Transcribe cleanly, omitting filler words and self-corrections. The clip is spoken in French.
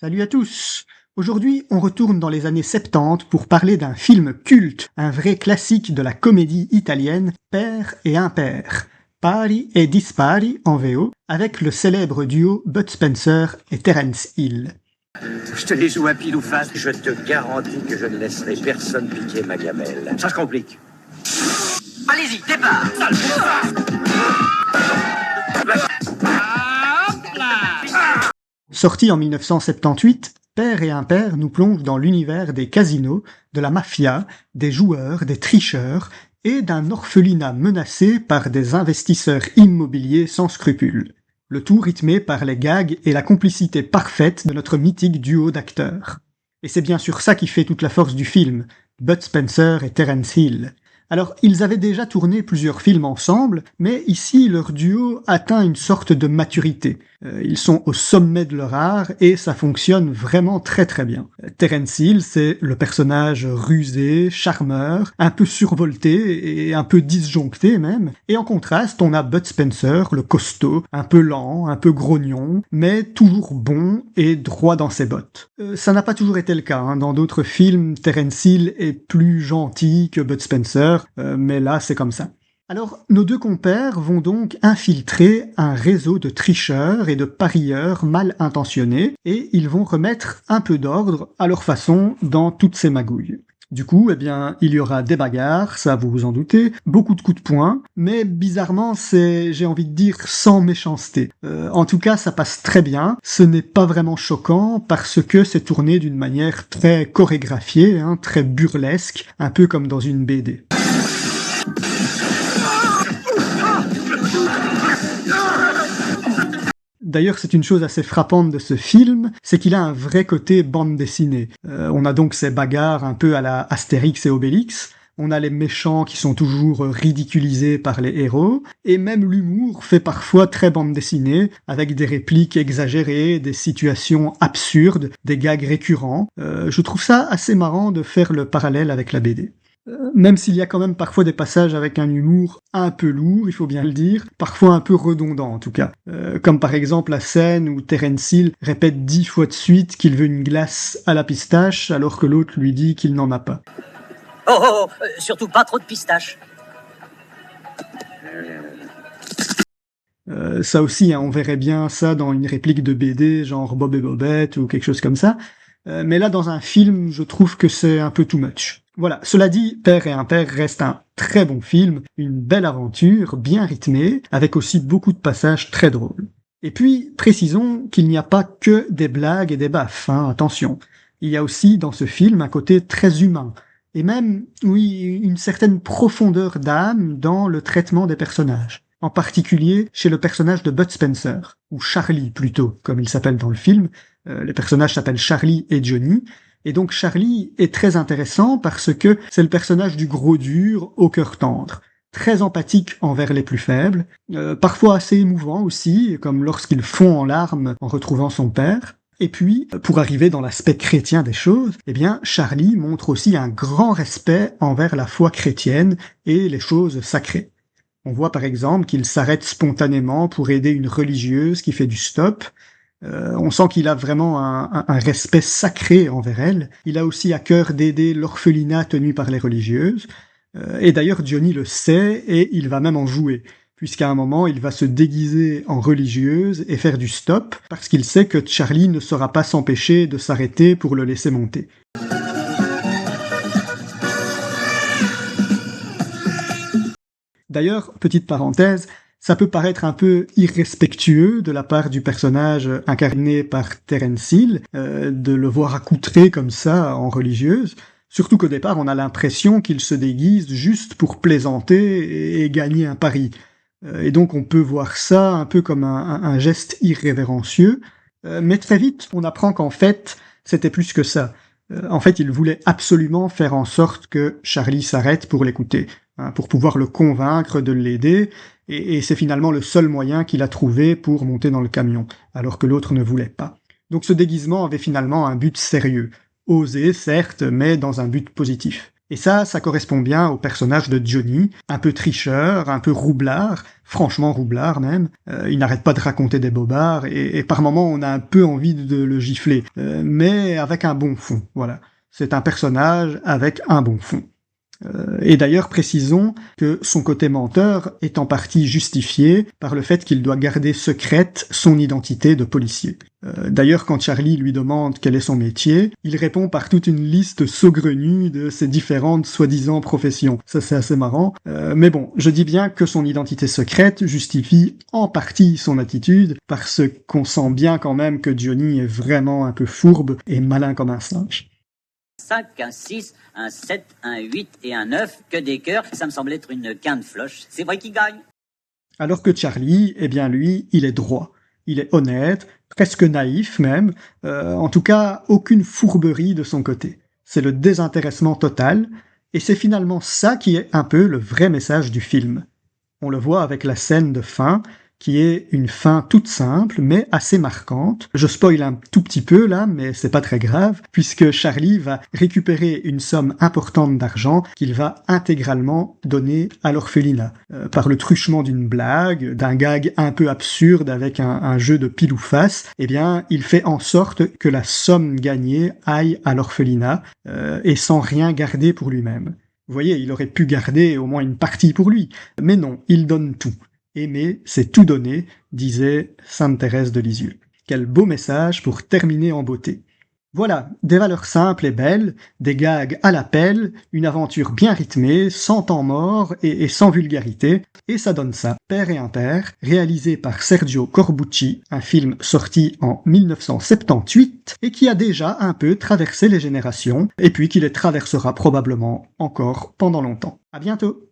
Salut à tous! Aujourd'hui, on retourne dans les années 70 pour parler d'un film culte, un vrai classique de la comédie italienne, Père et Impair, Pari e Dispari en VO, avec le célèbre duo Bud Spencer et Terence Hill. Je te les joue à pile ou face, je te garantis que je ne laisserai personne piquer ma gamelle. Ça se complique. Allez-y, départ! Sorti en 1978, Père et Impair nous plonge dans l'univers des casinos, de la mafia, des joueurs, des tricheurs et d'un orphelinat menacé par des investisseurs immobiliers sans scrupules. Le tout rythmé par les gags et la complicité parfaite de notre mythique duo d'acteurs. Et c'est bien sûr ça qui fait toute la force du film, Bud Spencer et Terence Hill. Alors, ils avaient déjà tourné plusieurs films ensemble, mais ici, leur duo atteint une sorte de maturité. Ils sont au sommet de leur art et ça fonctionne vraiment très très bien. Terence Hill, c'est le personnage rusé, charmeur, un peu survolté et un peu disjoncté même. Et en contraste, on a Bud Spencer, le costaud, un peu lent, un peu grognon, mais toujours bon et droit dans ses bottes. Ça n'a pas toujours été le cas, hein. Dans d'autres films, Terence Hill est plus gentil que Bud Spencer, mais là c'est comme ça. Alors, nos deux compères vont donc infiltrer un réseau de tricheurs et de parieurs mal intentionnés, et ils vont remettre un peu d'ordre à leur façon dans toutes ces magouilles. Du coup, il y aura des bagarres, ça vous vous en doutez, beaucoup de coups de poing, mais bizarrement, c'est, j'ai envie de dire, sans méchanceté. En tout cas, ça passe très bien, ce n'est pas vraiment choquant, parce que c'est tourné d'une manière très chorégraphiée, hein, très burlesque, un peu comme dans une BD. D'ailleurs, c'est une chose assez frappante de ce film, c'est qu'il a un vrai côté bande dessinée. On a donc ces bagarres un peu à la Astérix et Obélix, on a les méchants qui sont toujours ridiculisés par les héros, et même l'humour fait parfois très bande dessinée, avec des répliques exagérées, des situations absurdes, des gags récurrents. Je trouve ça assez marrant de faire le parallèle avec la BD. Même s'il y a quand même parfois des passages avec un humour un peu lourd, il faut bien le dire, parfois un peu redondant en tout cas. Comme par exemple la scène où Terence Hill répète 10 fois de suite qu'il veut une glace à la pistache alors que l'autre lui dit qu'il n'en a pas. Surtout pas trop de pistache. Ça aussi, hein, on verrait bien ça dans une réplique de BD, genre Bob et Bobette ou quelque chose comme ça. Mais là, dans un film, je trouve que c'est un peu too much. Voilà, cela dit, Père et Impair reste un très bon film, une belle aventure, bien rythmée, avec aussi beaucoup de passages très drôles. Et puis, précisons qu'il n'y a pas que des blagues et des baffes, hein, attention. Il y a aussi dans ce film un côté très humain, et même, oui, une certaine profondeur d'âme dans le traitement des personnages. En particulier chez le personnage de Bud Spencer, ou Charlie plutôt, comme il s'appelle dans le film. Les personnages s'appellent Charlie et Johnny, et donc Charlie est très intéressant parce que c'est le personnage du gros dur au cœur tendre, très empathique envers les plus faibles, parfois assez émouvant aussi, comme lorsqu'il fond en larmes en retrouvant son père. Et puis, pour arriver dans l'aspect chrétien des choses, Charlie montre aussi un grand respect envers la foi chrétienne et les choses sacrées. On voit par exemple qu'il s'arrête spontanément pour aider une religieuse qui fait du stop. On sent qu'il a vraiment un respect sacré envers elle. Il a aussi à cœur d'aider l'orphelinat tenu par les religieuses. Et d'ailleurs, Johnny le sait et il va même en jouer, puisqu'à un moment, il va se déguiser en religieuse et faire du stop, parce qu'il sait que Charlie ne saura pas s'empêcher de s'arrêter pour le laisser monter. D'ailleurs, petite parenthèse, ça peut paraître un peu irrespectueux de la part du personnage incarné par Terence Hill, de le voir accoutré comme ça en religieuse, surtout qu'au départ on a l'impression qu'il se déguise juste pour plaisanter et gagner un pari. Et donc on peut voir ça un peu comme un geste irrévérencieux, mais très vite on apprend qu'en fait c'était plus que ça. En fait il voulait absolument faire en sorte que Charlie s'arrête pour l'écouter, hein, pour pouvoir le convaincre de l'aider, et c'est finalement le seul moyen qu'il a trouvé pour monter dans le camion, alors que l'autre ne voulait pas. Donc ce déguisement avait finalement un but sérieux, osé certes, mais dans un but positif. Et ça correspond bien au personnage de Johnny, un peu tricheur, un peu roublard, franchement roublard même. Il n'arrête pas de raconter des bobards, et par moments on a un peu envie de le gifler, mais avec un bon fond, voilà. C'est un personnage avec un bon fond. Et d'ailleurs, précisons que son côté menteur est en partie justifié par le fait qu'il doit garder secrète son identité de policier. D'ailleurs, quand Charlie lui demande quel est son métier, il répond par toute une liste saugrenue de ses différentes soi-disant professions. Ça, c'est assez marrant. Mais bon, je dis bien que son identité secrète justifie en partie son attitude, parce qu'on sent bien quand même que Johnny est vraiment un peu fourbe et malin comme un singe. 5, un 6, un 7, un 8 et un 9, que des cœurs, ça me semble être une quinte floche. C'est vrai qu'il gagne. Alors que Charlie, eh bien lui, il est droit. Il est honnête, presque naïf même, en tout cas aucune fourberie de son côté. C'est le désintéressement total, et c'est finalement ça qui est un peu le vrai message du film. On le voit avec la scène de fin, qui est une fin toute simple, mais assez marquante. Je spoil un tout petit peu là, mais c'est pas très grave, puisque Charlie va récupérer une somme importante d'argent qu'il va intégralement donner à l'orphelinat. Par le truchement d'une blague, d'un gag un peu absurde avec un jeu de pile ou face, eh bien, il fait en sorte que la somme gagnée aille à l'orphelinat, et sans rien garder pour lui-même. Vous voyez, il aurait pu garder au moins une partie pour lui, mais non, il donne tout. Aimer, c'est tout donner, disait Sainte Thérèse de Lisieux. Quel beau message pour terminer en beauté. Voilà, des valeurs simples et belles, des gags à la pelle, une aventure bien rythmée, sans temps mort et sans vulgarité, et ça donne ça, Père et Impair, réalisé par Sergio Corbucci, un film sorti en 1978, et qui a déjà un peu traversé les générations, et puis qui les traversera probablement encore pendant longtemps. À bientôt!